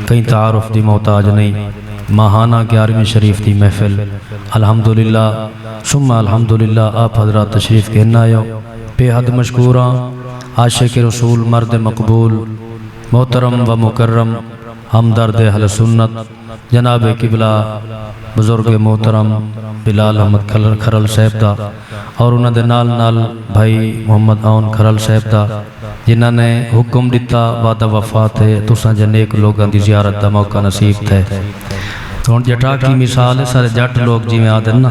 کہیں تعارف دی محتاج نہیں، ماہانہ 11ویں شریف دی محفل الحمدللہ ثم الحمدللہ آپ حضرات تشریف کہنا آئے ہو، بے حد مشکوراں عاشق رسول مرد مقبول محترم و مکرم ہمدرد اہل سنت جناب قبلہ بزرگ محترم بلال احمد کھرل صاحب دا اور انہوں دے نال نال بھائی محمد آن کھرل صاحب دا جنہوں نے حکم دیتا وعدہ وفات ہے تساں جنیک لوگاں دی زیارت دا موقع نصیب تھے۔ تو ان جٹا کی مثال ہے سارے جٹ لوگ جی میں آدھن نا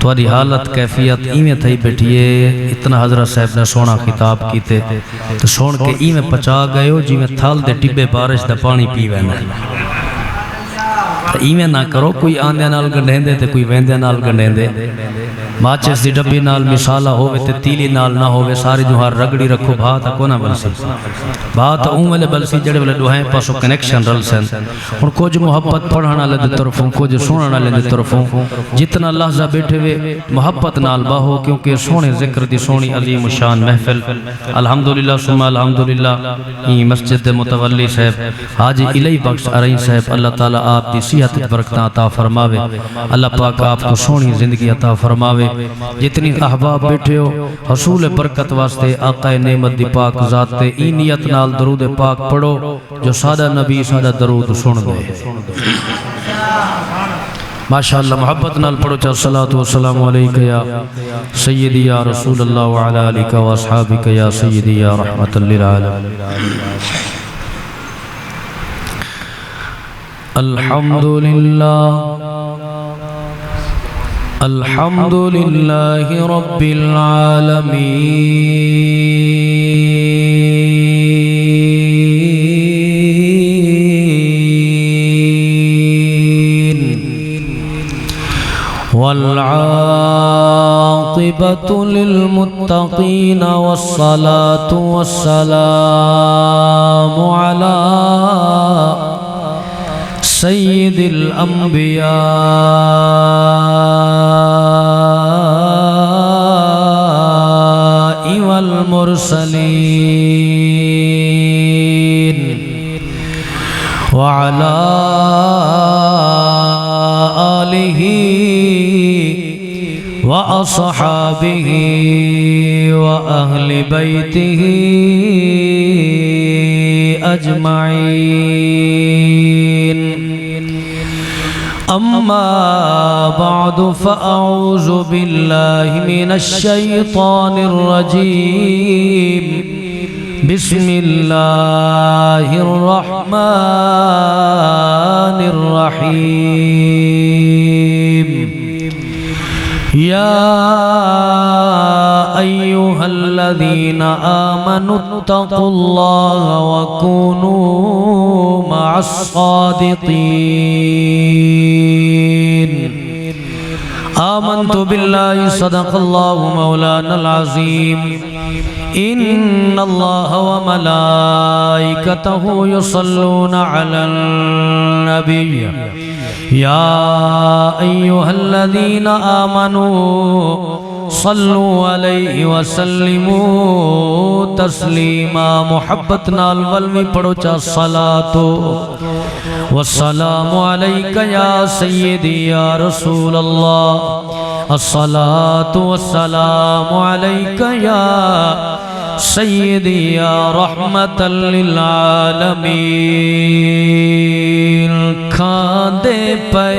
تواری حالت کیفیت ایمیں تھئی بیٹھئے اتنا حضرت صاحب نے سونا خطاب کیتے تو سون کے ایمیں پچا گئے ہو جی میں تھال دے ٹبے بارش دا پانی پیوے نا ایمیں نہ کرو کوئی آندے نال گنڈیں دے تے کوئی ویندے نال گنڈیں دے ماچس دی ڈبی نال مثالہ ہوئے تے تیلی نال نہ ہوئے ساری جو ہر رگڑی رکھو بھاتا کو نہ بلسی بھاتا اون والے بلسی جڑے والے دوہائیں پاسو کنیکشن رل سن اور کچھ محبت پڑھانا لے دے طرفوں کچھ سونانا لے دے طرفوں جتنا لحظہ بیٹھے ہوئے محبت نال باہو کیونکہ سونے ذکر دی سونی عظیم شان محفل الحمدللہ ثم الحمدللہ یہ مسجد متولی صاحب حاجی الہی بخش ارائیں صاحب اللہ تعالیٰ آپ دی صحت برکتہ عطا فرماوے اللہ پاک آپ کو سونی زندگی عطا فرماوے جتنی احباب بیٹھے ہو حصول برکت واسطے آقا نعمت دی پاک ذات تے ای نیت نال درود پاک پڑھو جو سادہ نبی سادہ درود سن دے ماشاءاللہ محبت نال پڑھو چاہ الصلاة والسلام علیکہ یا سیدی یا رسول اللہ وعلا علیکہ واصحابکہ یا سیدی یا رحمت للعالمین الحمدللہ الحمدللہ رب العالمین والعاقبۃ للمتقین والصلاة والسلام علی سید الانبیاء والمرسلین وعلى آلہ وأصحابه وأهل بيته أجمعين أما بعد فأعوذ بالله من الشيطان الرجيم بسم الله الرحمن الرحيم يا أيها الذين آمنوا اتقوا الله وكونوا مع الصادقين آمنت بالله صدق الله مولانا العظيم إن الله وملائكته يصلون على النبي يا أيها الذين آمنوا صلوا عليه وسلموا تسليما محبتنا الولوی پڑھو چا الصلاة والسلام عليك يا سيدي يا رسول الله الصلاة والسلام عليك يا سيدي يا رحمة للعالمين کھان دے پے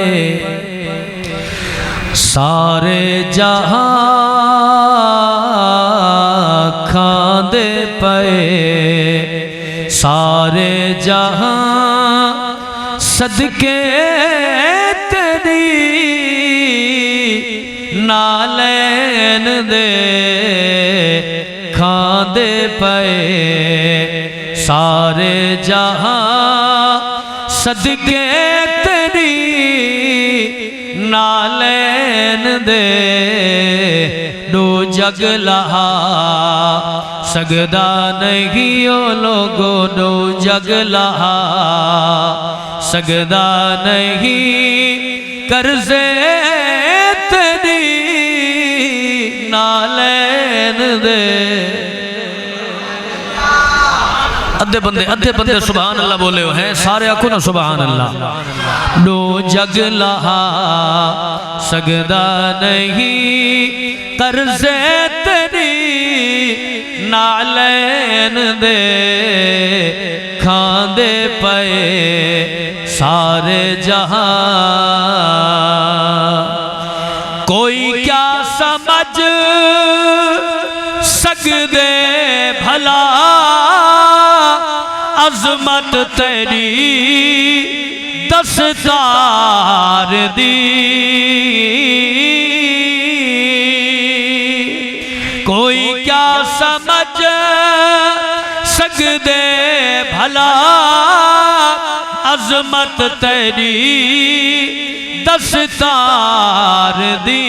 سارے جہاں کھان دے پے سارے جہاں صدقے تیری نالین دے کھان دے پے سارے جہاں صدقے تیری نالین دے دو جگ لہا سگدہ نہیں او لوگو دو جگ لہا سگدہ نہیں کرزے تیری نالین دے ادھے بندے سبحان اللہ بولے ہو ہیں سارے آکھو نا سبحان اللہ دو جگ لہا سگدہ نہیں قرض تیری نالین دے کھان دے پئے سارے جہاں کوئی کیا سمجھ سکدے بھلا عظمت تیری دستار دی کوئی کیا سمجھ سکدے بھلا عظمت تیری دستار دی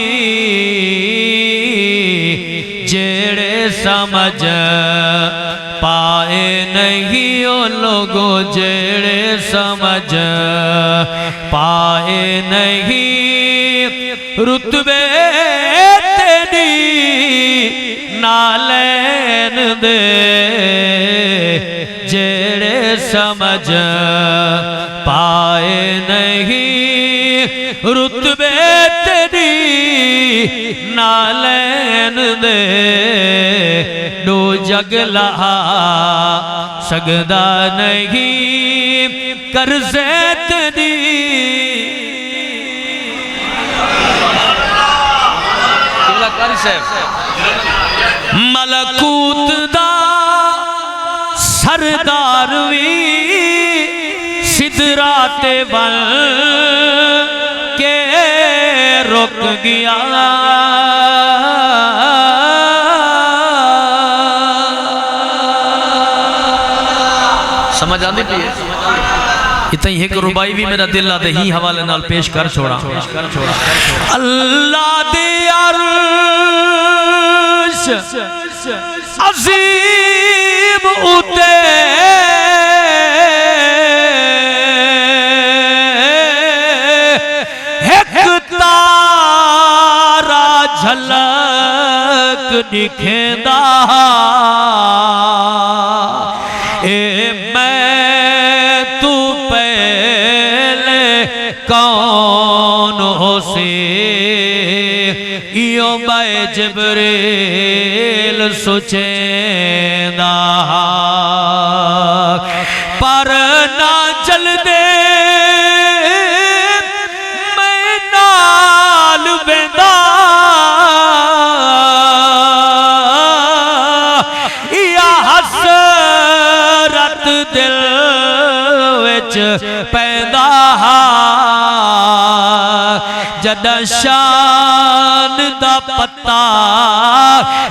جیڑے سمجھ پائے نہیں او لوگو جیڑے سمجھ پائے نہیں رتبے تیری نالین دے جیڑے سمجھ پائے نہیں رتبے تیری نالین دے دو جگ لہا سگدہ نہیں قرض تیری ملکوت دا سردار وی سدرات بن کے رک گیا سمجھ آنے پیئے اتنی ایک ربائی بھی میرا دل آدھے ہی حوالے نال پیش کر چھوڑا اللہ دی عرش عظیم اتے ایک تارا جھلک دکھیندا اے میں تو پہلے کون ہو سی ایو میں جبریل سوچیندہ پر نہ چل دے میں نال بیندہ یا حسرت دل وچ پیدا جدہ شان دا پتہ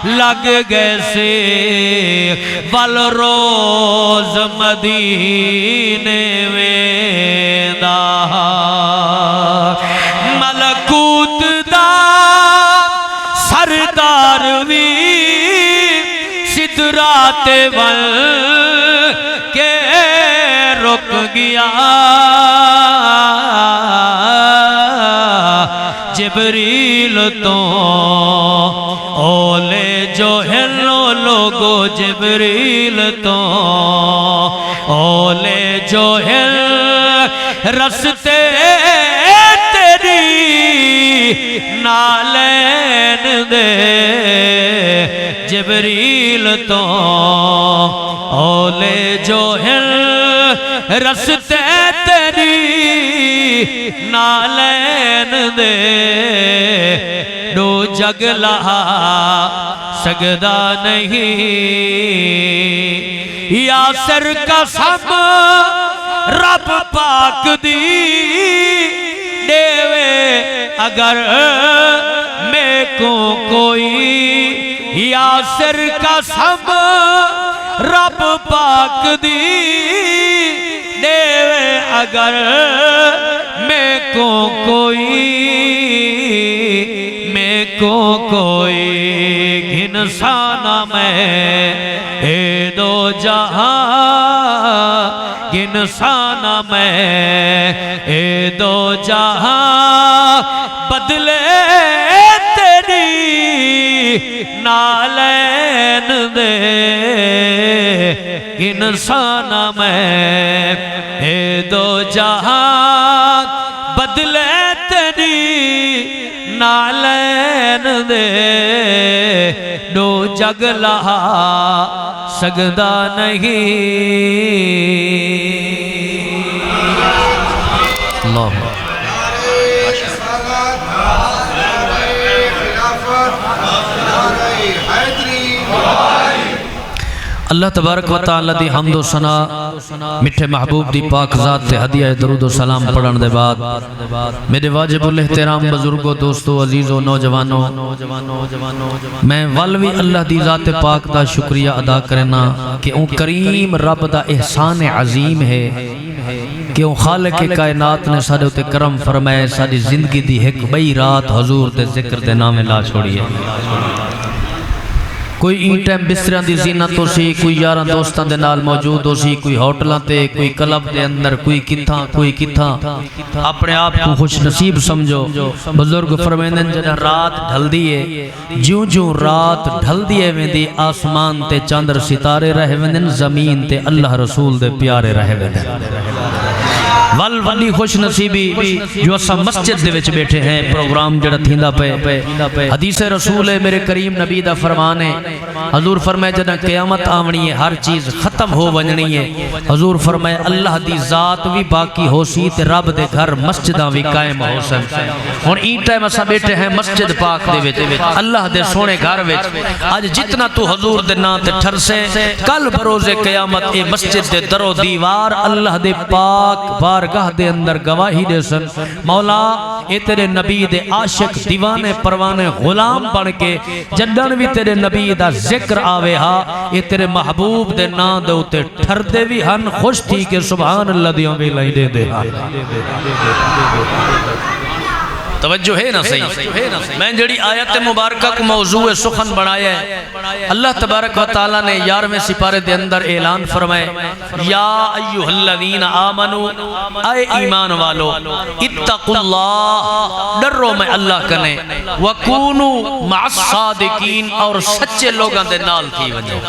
لگ گئے سے والروز مدینے میں دا ملکوت دا سردار وی سدرات ول کے رک گیا جبریل تو اولے جو ہلو لوگو جبریل تو اولے جو ہل رستے تیری نالین دے جبریل تو اولے جو ہل رستے تیری نالین دے دو جگ لہا سگدہ نہیں یاسر کا سب رب پاک دی دیوے اگر میں کو کوئی یاسر کا سب رب پاک دی دیوے اگر میں کو کوئی گھنسانا میں اے دو جہاں گھنسانا میں اے دو جہاں بدلے تیری نالین دے گھنسانا جہاں بدلے تیری نالین دے دو جگ لہا سگدا نہیں اللہ اللہ تبارک و تعالی دی حمد و ثنا میٹھے محبوب دی پاک ذات تے ہدیہ درود و سلام پڑھن دے بعد میرے واجب الاحترام بزرگوں دوستو عزیزوں نوجوانوں میں والوی اللہ دی ذات پاک دا شکریہ ادا کرنا کہ اون کریم رب دا احسان عظیم ہے کہ اون خالق کائنات نے سارے تے کرم فرمائے ساری زندگی دی ایک بئی رات حضور دے ذکر دے نام لا چھوڑی ہے کوئی این ٹائم بستریاں دی زینت ہو سی کوئی یاراں دوستاں دے نال موجود ہو سی کوئی ہوٹلاں تے کوئی کلب دے اندر کوئی کتھاں اپنے آپ کو خوش نصیب سمجھو بزرگ فرمیندے جنہ رات ڈھل دیئے جوں رات ڈھل دیئے ویندی آسمان تے چاندر ستارے رہ ویندن زمین تے اللہ رسول دے پیارے رہ ویندن ولی خوش نصیبی جو اسا مسجد دے وچ بیٹھے ہیں پروگرام جڑا تھیندا پے حدیث رسول ہے میرے کریم نبی دا فرمان ہے حضور فرمائے جنہ قیامت آونی ہے ہر چیز ختم ہو ونجنی ہے حضور فرمائے اللہ دی ذات بھی باقی ہو سی تے رب دے گھر مسجداں بھی قائم ہو سن اور این ٹائم اسا بیٹھے ہیں مسجد پاک دے وچ اللہ دے سونے گھر وچ آج جتنا تو حضور دے نام تے ٹھرسے کل بروز قیامت اے مسجد دے در و دیوار اللہ دے پاک بارگاہ دے اندر گواہی دے سن مولا اے تیرے نبی دے عاشق دیوانے پروانے غلام بن کے جدن بھی تیرے نبی دا ذکر آوے ہا اے تیرے محبوب دے نا دے اتے ٹھر دے بھی ہن خوش تھی کہ سبحان اللہ دیوں بھی لائیں دے دے توجہ ہے نا صحیح میں جڑی آیت مبارکہ کو موضوع سخن بنایا ہے اللہ تبارک و تعالیٰ نے 11ویں سپارے دے اندر اعلان فرمائے یا ایوہ الذین آمنو اے ایمان والو اتقوا اللہ ڈرو میں اللہ کنے وکونو مع الصادقین اور سچے لوگاں دے نال تھی ونجو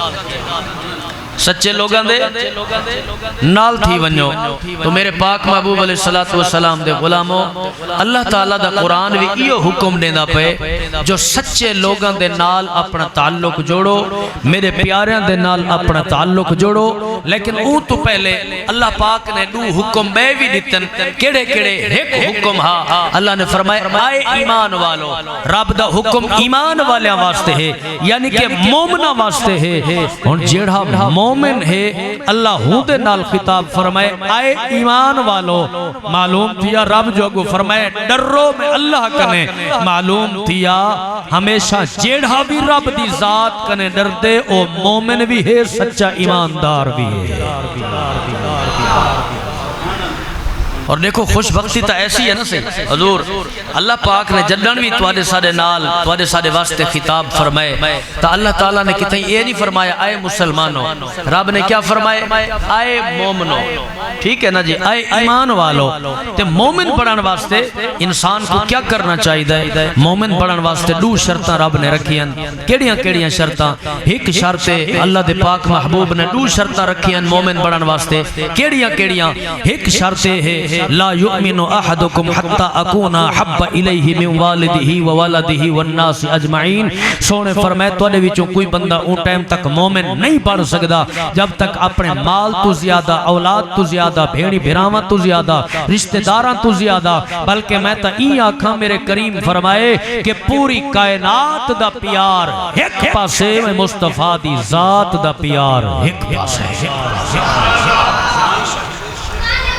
سچے لوگاں دے نال تھی ونجو تو میرے پاک محبوب علیہ السلام دے غلاموں اللہ تعالیٰ دا قرآن بھی ایو حکم دینا پے جو سچے لوگاں دے نال اپنا تعلق جوڑو میرے پیاریاں دے نال اپنا تعلق جوڑو لیکن او تو پہلے اللہ پاک نے دو حکم بے بھی دیتن کیڑے ایک حکم ہا اللہ نے فرمائے آئے ایمان والو رب دا حکم ایمان والیاں واسطے ہے یعنی کہ مومنہ واسطے ہے اور جیڑا مومن ہے اللہ ہوں دے نال خطاب فرمائے آئے ایمان والو معلوم تھیا رب جو کو فرمائے ڈرو میں اللہ کنے معلوم تھیا ہمیشہ جیڑا بھی رب دی ذات کنے ڈر دے او مومن بھی ہے سچا ایماندار بھی ہے اور دیکھو خوش بختی تا ایسی ہے نا سے حضور اللہ پاک نے جدن بھی توارے سارے نال توارے سارے واسطے خطاب فرمائے تا اللہ تعالیٰ نے کتیں یہ نہیں فرمایا آئے مسلمانوں رب نے کیا فرمائے آئے مومنوں ٹھیک ہے نا جی آئے ایمان والو تے مومن پڑھن واسطے انسان کو کیا کرنا چاہیے مومن پڑھن واسطے دو شرطاں رب نے رکھی ہیں کیڑیاں شرطاں ایک شرط اللہ دے پاک محبوب نے دو شرطاں رکھی ہیں مومن پڑھن واسطے کیڑیاں ایک شرط ہے لا یؤمن احدکم حتی اکونا حب الیہ من والدہ ووالدہ والناس اجمعین سونے فرمائے تو نے وچوں کوئی بندہ اون ٹائم تک مومن نہیں پڑھ سکدا جب تک اپنے مال تو زیادہ اولاد تو زیادہ بھیڑی بھراواں تو زیادہ رشتہ داراں تو زیادہ بلکہ میں تا این آنکھاں میرے کریم فرمائے کہ پوری کائنات دا پیار ایک پاسے میں مصطفیٰ دی ذات دا پیار ایک پاسے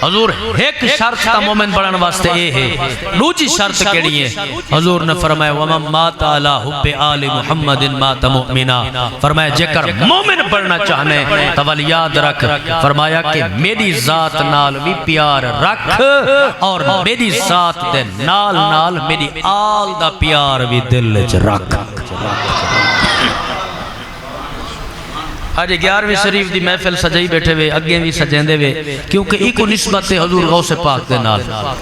حضور ایک شرط تا مومن بڑھن واسطے اے ہے دوجی شرط کیڑی ہے حضور نے فرمایا ومن مات علی حب آل محمد مات مؤمنا فرمایا جکر مومن بڑھنا چاہنے تول یاد رکھ فرمایا کہ میری ذات نال بھی پیار رکھ اور میری ذات دے نال میری آل دا پیار بھی دل وچ رکھ آج 11ویں شریف دی محفل سجائی بیٹھے ہوئے اگیں بھی سجیں دے ہوئے کیونکہ ایک نسبت حضور غوث پاک دے نال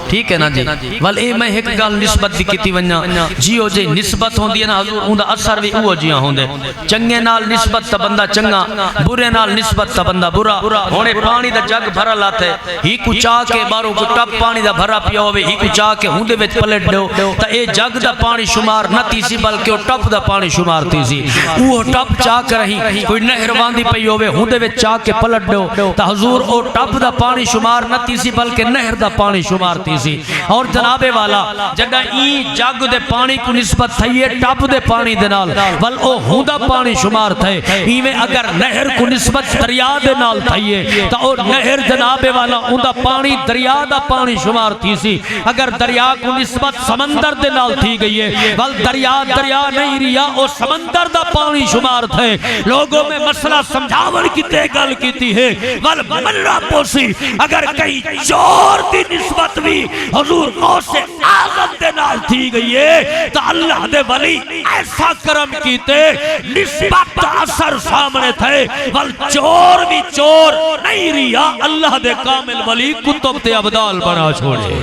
ٹھیک ہے نا جی ول اے میں ایک گل نسبت بھی کیتی ونجا جیو جی نسبت ہوندی ہے نا حضور اوندا اثر بھی اوہ جیاں ہوندے چنگے نال نسبت تا بندہ چنگا برے نال نسبت تا بندہ برا ہونے پانی دا جگ بھرا لاتے ہی کو چاہ کے باروں کو ٹپ پانی دا بھرا پیا ہوئے ہی کو چاہ کے ہوندے وچ پلٹ دیو تا اے جگ دا پانی شمار نہ تیسی بلکہ وہ ٹپ دا پانی شمار تیسی وہ ٹپ چاہ کر رہی کوئی نہر واندی پئی ہوئے ہوندے وچ چاہ کے پلٹ دیو تا حضور او ٹپ دا پانی شمار نہ تیسی بلکہ نہر دا پانی شمار تیسی اور جناب والا جڑا ای جگ دے پانی کو نسبت تھئیے ٹپ دے پانی دے نال ول او ہوندا پانی شمار تھے ایویں اگر نہر کو نسبت دریا دے نال تھئیے تا او نہر جناب والا اوندا پانی دریا دا پانی شمار تیسی اگر دریا کو نسبت سمندر دے نال تھی گئی ہے ول دریا نہیں ریا او سمندر دا پانی شمار تھے لوگوں میں مسئلہ سمجھاون کی تے گل کیتی ہے ول ملہ پوسی اگر کہیں چور دی نسبت بھی حضور غوث اعظم دے نال تھی گئی ہے تو اللہ دے ولی ایسا کرم کیتے نسبت اثر سامنے تھے ول چور بھی چور نہیں ریا اللہ دے کامل ولی کتب تے ابدال بنا چھوڑے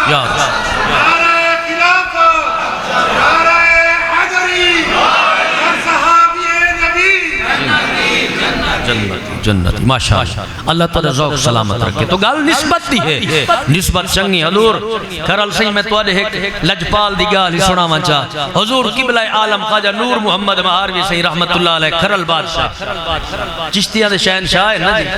یا جنتی ماشاءاللہ اللہ تعالیٰ ذوق سلامت رکھے تو گال نسبت دی ہے نسبت چنگی حضور کرل صحیح میں تو ایک لجپال دی گال ہی سنا منچا حضور قبلہ عالم خواجہ نور محمد مہاروی صحیح رحمت اللہ علیہ کرل بادشاہ چشتیاں دے شہنشاہ ہے نا جی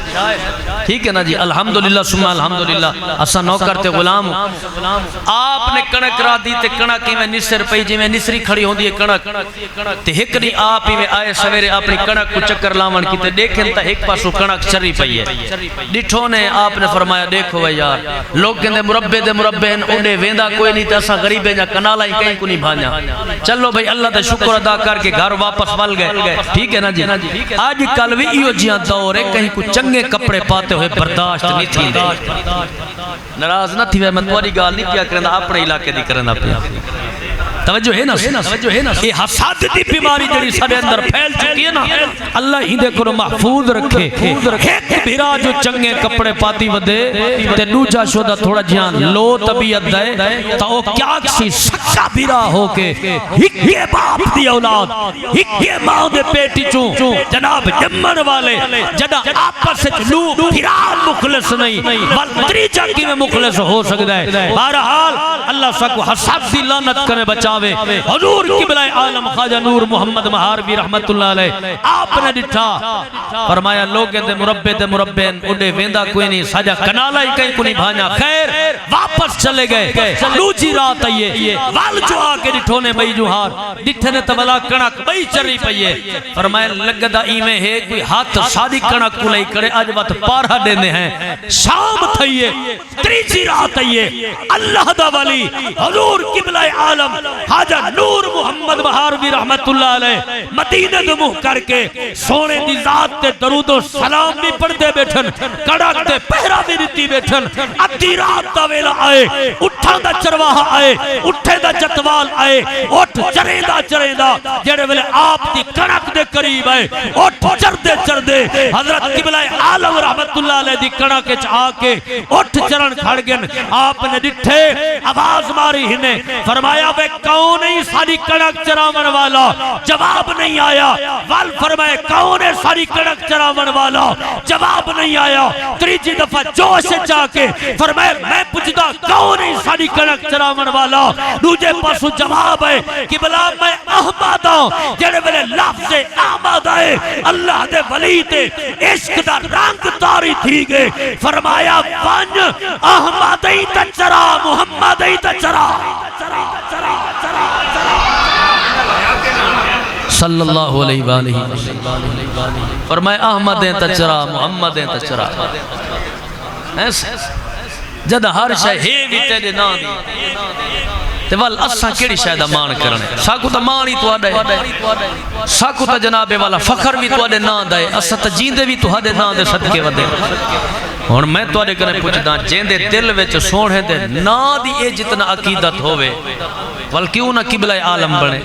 ٹھیک ہے نا جی الحمدللہ سمہ الحمدللہ اسا نوکر تے غلام آپ نے کنک را دی تے کنک میں نسر پئی جی میں نسری کھڑی ہوں دی کنک تے ہک نہیں آپ ہی میں آئے سویرے اپنی کنک کو چکر لاون کی تے دیکھیں تا ایک پاسو کنک چری پئی ہے ڈٹھوں نے آپ نے فرمایا دیکھو بھائی یار لوگ کہندے مربے ہیں انہیں ویندہ کوئی نہیں تیسا غریب ہے جا کنالا ہی کہیں کو نہیں بھانیا چلو بھائی اللہ تے شکر ادا کر کے گھر واپس ول گئے ٹھیک ہے نا جی آج کل بھی ایو جیاں دور ہے کہیں کو چنگے کپڑے پاتے ہوئے برداشت نہیں تھی دے نراز نہ تھی میں تمہاری گال نہیں پیا کرنا اپنے علاقے دی کرنا پیا توجہ ہے نا یہ حسد دی بیماری جڑی سارے اندر پھیل چکی ہے نا اللہ ہی دے کو محفوظ رکھے ایک بھیرا جو چنگے کپڑے پاتی ودے تے دوجا شودا تھوڑا جہان لو طبیعت دے تا او کیا کسی سچا بھیرا ہو کے ہکے باپ دی اولاد ہکے ماں دے پیٹی چوں جناب جمن والے جدا آپس سے لو بھیرا مخلص نہیں بل تریجا کی میں مخلص ہو سکتا ہے بہرحال اللہ سکو حسد دی لعنت کرنے بچا حضور قبلہ عالم خواجہ نور محمد مہاروی رحمت اللہ علیہ آپ نے ڈٹھا فرمایا لوگ دے مربے انہیں ویندہ کوئی نہیں ساجہ کنالا ہی کہیں کو نہیں بھانیا خیر واپس چلے گئے لوجی رات آئیے وال جو آکے ڈٹھوں نے بھئی جو ہار ڈٹھے نے تبلا کنک بھئی چری پئیے فرمایا لگدہ ایمیں ہے کوئی ہاتھ سادی کنک کو لئی کرے آج بات پارہ دینے ہیں شام تھئیے تریجی رات آئیے اللہ دا ولی حضور قبلہ عالم خواجہ نور محمد مہاروی رحمت اللہ علیہ مدینہ دے منہ کر کے سونے دی ذات تے درود و سلام بھی پڑھتے بیٹھن کڑک تے پہرا بھی دیتی بیٹھن ادھی رات دا ویلا آئے اٹھا دا چرواہا آئے اٹھے دا جتوال آئے اٹھ چرے دا جڑے ویلے آپ دی کڑک دے قریب آئے اٹھ چر دے حضرت قبلہ عالم رحمت اللہ علیہ دی کڑک چاہ کے اٹھ چرن کھڑ گن آپ نے ڈٹھے آواز ماری ہنے فرمایا بے کون ہے ساری کڑک چراون والا جواب نہیں آیا وال فرمائے کون ہے ساری کڑک چراون والا جواب نہیں آیا تریجی دفعہ جوش جا کے فرمائے میں پوچھتا کون ہے ساری کڑک چراون والا دوجے پاسو جواب ہے کہ بلا میں احمد ہوں جڑے بلے لفظ احمد آئے اللہ دے ولی تے عشق دا رنگ تاری تھی گئے فرمایا ون احمد ہی تچرا محمد ہی تچرا صلی اللہ علیہ وآلہ فرمائے احمد ہیں تچرا محمد ہیں تچرا جد ہر شاہ ہے بھی تیرے نا دی تے وال اساں کیڑی شاید مان کرنے ساکو تا مان ہی تو آڈے ساکو تا جناب والا فخر بھی تو آڈے نا دے اساں تا جیندے بھی تو آڈے نا دے صدقے ودے اور میں تو آدھے کرنے پوچھتا جین دے دل وچ سونے دے نا دی اے جتنا عقیدت ہوئے ول کیوں نہ قبلہ عالم بنے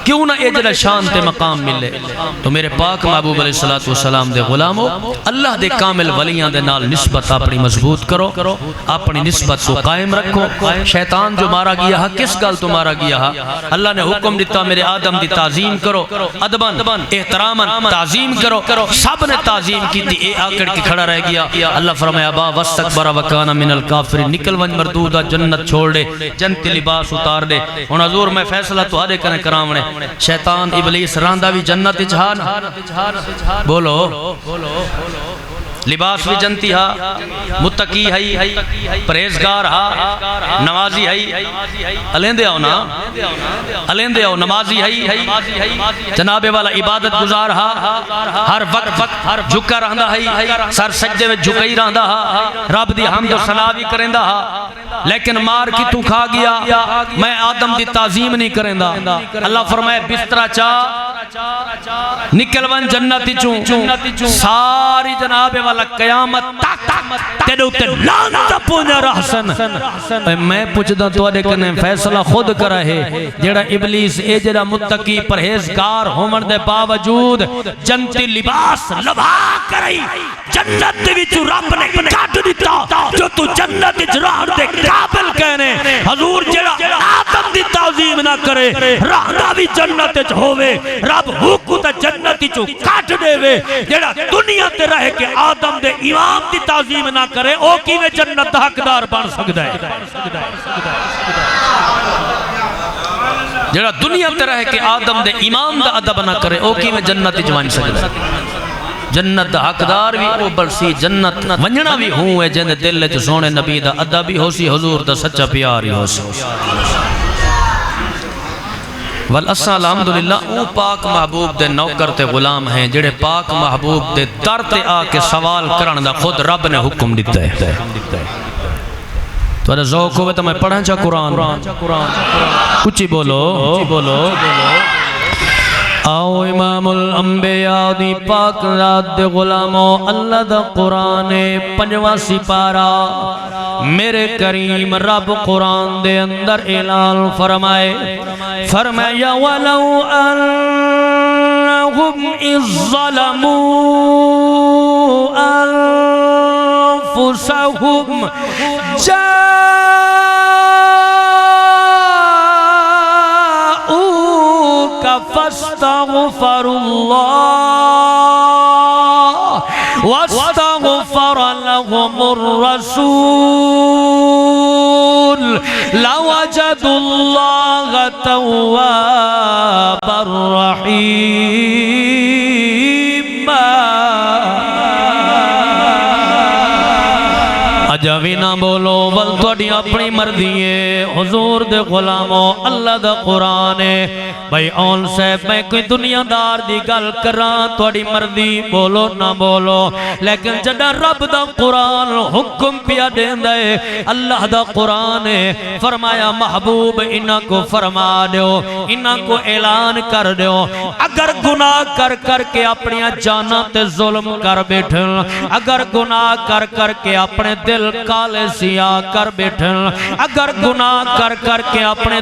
کیوں نہ اے جڑا شان تے مقام ملے تو میرے پاک محبوب علیہ السلام دے غلامو اللہ دے کامل ولیاں دے نال نسبت اپنی مضبوط کرو اپنی نسبت کو قائم رکھو شیطان جو مارا گیا ہے کس گل تو مارا گیا ہے اللہ نے حکم دیتا میرے آدم دی تعظیم کرو ادباً احتراماً تعظیم کرو سب نے تعظیم کی تھی اے آکڑ کے کھڑا رہ گیا اللہ فرمایا با وستکبر وکان من الکافر نکل ونج مردودہ جنت چھوڑ دے جنت لباس اتار دے ہن حضور میں فیصلہ تو آدھے کرنے کرامنے شیطان ابلیس راندہ بھی جنت اچھان بولو لباس بھی جنتی ہا متقی ہے پریزگار ہا نمازی ہے الیندے آؤ نا الیندے آؤ نمازی ہے جناب والا عبادت گزار ہا ہر وقت جھکا رہندا ہے سر سجدے میں جھکئی رہندا ہا رب دی حمد و ثنا بھی کریندا ہا لیکن مار کی تو کھا گیا میں آدم دی تعظیم نہیں کریندا اللہ فرمائے بسترہ چاہ نکل ون جنتی چوں ساری جناب والا قیامت تک تیرے اتے لانتا پونجا رحسن میں پوچھتا تو آدھے کرنے فیصلہ خود کرا ہے جیڑا ابلیس اے جیڑا متقی پرہیزگار ہومن دے باوجود جنتی لباس لبھا کرائی جنت بھی تو رب نے کٹ دیتا جو تو جنت اجراح دے قابل کہنے حضور جیڑا آدم دی تعظیم نہ کرے رہنا بھی جنت اج ہوئے رب حکو تا جنتی چو کٹ دے وے جیڑا دنیا تے رہے کہ آدم دے امام دی تعظیم نہ کرے او کی میں جنت حقدار بن سکتا ہے جیڑا دنیا تے رہے کہ آدم دے امام دا ادب نہ کرے او کی میں جنت جوان سکتا ہے جنت حقدار بھی او برسی جنت ونجنا بھی ہوں ہے جن دل جو سونے نبی دا ادب بھی ہو سی حضور دا سچا پیاری ہو سی والاسا الحمدللہ او پاک محبوب دے نوکر تے غلام ہیں جڑے پاک محبوب دے در تے آکے سوال کرن دا خود رب نے حکم دیتا ہے تو اگر ذوق ہوئے تو میں پڑھیں چاہ قرآن کچھ بولو آؤ امام الانبیاء دی پاک ذات دے غلاموں اللہ دا قرآن پنجواں سپارہ میرے کریم رب قرآن دے اندر اعلان فرمایا وَلَوْ أَنَّهُمْ إِذْ ظَلَمُوا أَنفُسَهُمْ فاستغفروا الله واستغفر لهم الرسول لوجدوا الله توابا رحيما اجاوی نہ بولو بل توڑی اپنی مرضی ہے حضور دے غلاموں اللہ دا قرآن ہے بھائی اون سے میں کوئی دنیا دار دی گل کران توڑی مرضی بولو نہ بولو لیکن جڑا رب دا قرآن حکم پیا دین دے اللہ دا قرآن ہے فرمایا محبوب انہاں کو فرما دیو انہاں کو اعلان کر دیو اگر گناہ کر کے اپنی جانا تے ظلم کر بیٹھن اگر گناہ کر کے اپنے دل کالے سیاہ کر بیٹھن اگر گناہ کر کے اپنے